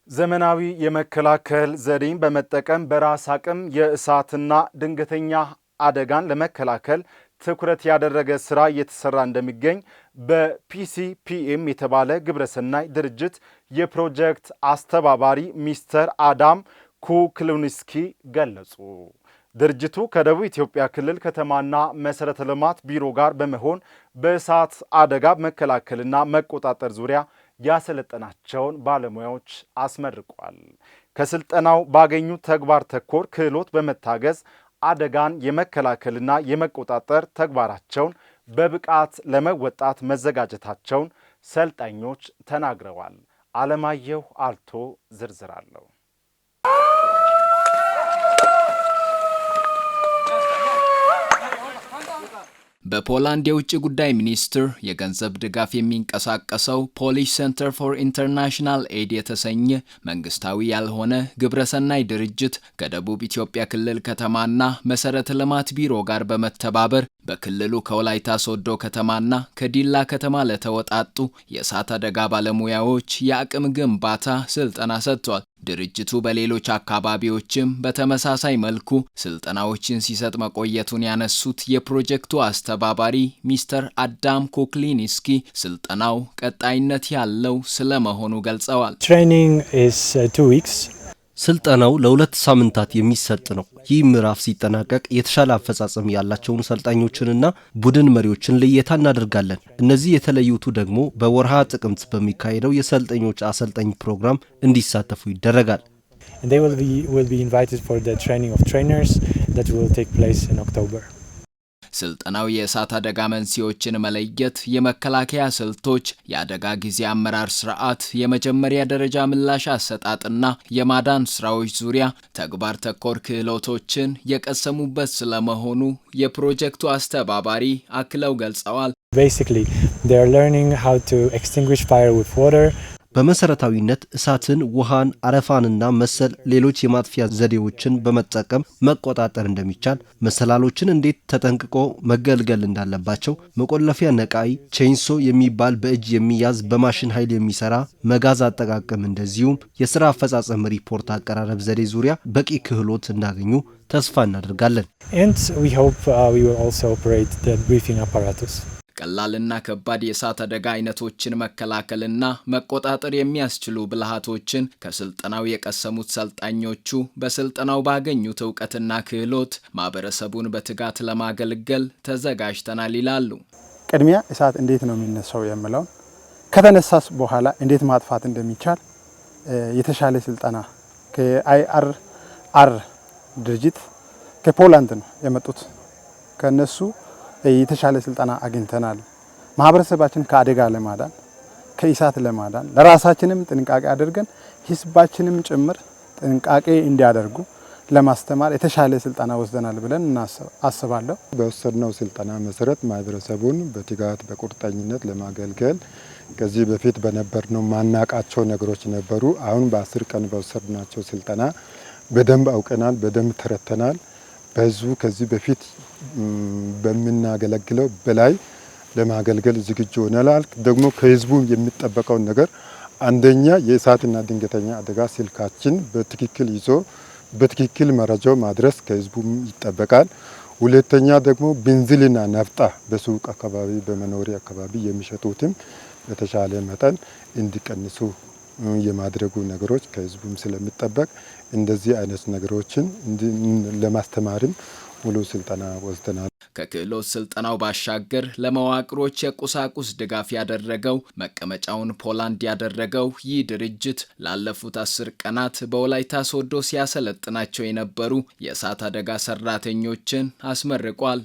ዘመናዊ የመከላከል ዘዴን በመጠቀም በራስ አቅም የእሳትና ድንገተኛ አደጋን ለመከላከል ትኩረት ያደረገ ስራ እየተሰራ እንደሚገኝ በፒሲፒኤም የተባለ ግብረሰናይ ድርጅት የፕሮጀክት አስተባባሪ ሚስተር አዳም ኩክሉንስኪ ገለጹ። ድርጅቱ ከደቡብ ኢትዮጵያ ክልል ከተማና መሰረተ ልማት ቢሮ ጋር በመሆን በእሳት አደጋ መከላከልና መቆጣጠር ዙሪያ ያሰለጠናቸውን ባለሙያዎች አስመርቋል። ከስልጠናው ባገኙት ተግባር ተኮር ክህሎት በመታገዝ አደጋን የመከላከልና የመቆጣጠር ተግባራቸውን በብቃት ለመወጣት መዘጋጀታቸውን ሰልጣኞች ተናግረዋል። አለማየሁ አልቶ ዝርዝር አለው። በፖላንድ የውጭ ጉዳይ ሚኒስትር የገንዘብ ድጋፍ የሚንቀሳቀሰው ፖሊሽ ሴንተር ፎር ኢንተርናሽናል ኤድ የተሰኘ መንግስታዊ ያልሆነ ግብረሰናይ ድርጅት ከደቡብ ኢትዮጵያ ክልል ከተማና መሰረተ ልማት ቢሮ ጋር በመተባበር በክልሉ ከወላይታ ሶዶ ከተማና ከዲላ ከተማ ለተወጣጡ የእሳት አደጋ ባለሙያዎች የአቅም ግንባታ ስልጠና ሰጥቷል። ድርጅቱ በሌሎች አካባቢዎችም በተመሳሳይ መልኩ ስልጠናዎችን ሲሰጥ መቆየቱን ያነሱት የፕሮጀክቱ አስተባባሪ ሚስተር አዳም ኩክሉንስኪ ስልጠናው ቀጣይነት ያለው ስለመሆኑ ገልጸዋል። Training is 2 weeks. ስልጠናው ለ2 ሳምንታት የሚሰጥ ነው። ይህ ምዕራፍ ሲጠናቀቅ የተሻለ አፈጻጸም ያላቸውን ሰልጣኞችንና ቡድን መሪዎችን ለየታ እናደርጋለን። እነዚህ የተለዩቱ ደግሞ በወርሃ ጥቅምት በሚካሄደው የሰልጣኞች አሰልጣኝ ፕሮግራም እንዲሳተፉ ይደረጋል። And they will be invited for the training of trainers that will take place in October. ስልጠናው የእሳት አደጋ መንስኤዎችን መለየት፣ የመከላከያ ስልቶች፣ የአደጋ ጊዜ አመራር ስርዓት፣ የመጀመሪያ ደረጃ ምላሽ አሰጣጥና የማዳን ስራዎች ዙሪያ ተግባር ተኮር ክህሎቶችን የቀሰሙበት ስለመሆኑ የፕሮጀክቱ አስተባባሪ አክለው ገልጸዋል። Basically, they are learning how to extinguish fire with water. በመሰረታዊነት እሳትን፣ ውሃን፣ አረፋንና መሰል ሌሎች የማጥፊያ ዘዴዎችን በመጠቀም መቆጣጠር እንደሚቻል፣ መሰላሎችን እንዴት ተጠንቅቆ መገልገል እንዳለባቸው፣ መቆለፊያ ነቃይ፣ ቼንሶ የሚባል በእጅ የሚያዝ በማሽን ኃይል የሚሰራ መጋዝ አጠቃቀም፣ እንደዚሁም የሥራ አፈጻጸም ሪፖርት አቀራረብ ዘዴ ዙሪያ በቂ ክህሎት እንዳገኙ ተስፋ እናደርጋለን። And we hope we will also operate the briefing apparatus. ቀላልና ከባድ የእሳት አደጋ አይነቶችን መከላከልና መቆጣጠር የሚያስችሉ ብልሃቶችን ከስልጠናው የቀሰሙት ሰልጣኞቹ በስልጠናው ባገኙት ዕውቀትና ክህሎት ማህበረሰቡን በትጋት ለማገልገል ተዘጋጅተናል ይላሉ። ቅድሚያ እሳት እንዴት ነው የሚነሳው የሚለው ከተነሳስ በኋላ እንዴት ማጥፋት እንደሚቻል የተሻለ ስልጠና ከአይአርአር ድርጅት ከፖላንድ ነው የመጡት። ከነሱ የተሻለ ስልጠና አግኝተናል። ማህበረሰባችን ከአደጋ ለማዳን ከእሳት ለማዳን ለራሳችንም ጥንቃቄ አድርገን ህዝባችንም ጭምር ጥንቃቄ እንዲያደርጉ ለማስተማር የተሻለ ስልጠና ወስደናል ብለን አስባለሁ። በወሰድነው ስልጠና መሰረት ማህበረሰቡን በትጋት በቁርጠኝነት ለማገልገል ከዚህ በፊት በነበርነው ማናቃቸው ነገሮች ነበሩ። አሁን በ10 ቀን በወሰድናቸው ስልጠና በደንብ አውቀናል፣ በደንብ ተረተናል። በህዝቡ ከዚህ በፊት በምናገለግለው በላይ ለማገልገል ዝግጁ ሆነናል። ደግሞ ከህዝቡ የሚጠበቀው ነገር አንደኛ የእሳትና ድንገተኛ አደጋ ስልካችን በትክክል ይዞ በትክክል መረጃው ማድረስ ከህዝቡ ይጠበቃል። ሁለተኛ ደግሞ ቤንዚንና ናፍጣ በሱቅ አካባቢ በመኖሪያ አካባቢ የሚሸጡትም በተሻለ መጠን እንዲቀንሱ የማድረጉ ነገሮች ከህዝቡም ስለሚጠበቅ እንደዚህ አይነት ነገሮችን ለማስተማርም ሙሉ ስልጠና ወስደናል። ከክህሎት ስልጠናው ባሻገር ለመዋቅሮች የቁሳቁስ ድጋፍ ያደረገው መቀመጫውን ፖላንድ ያደረገው ይህ ድርጅት ላለፉት 10 ቀናት በወላይታ ሶዶ ሲያሰለጥናቸው የነበሩ የእሳት አደጋ ሰራተኞችን አስመርቋል።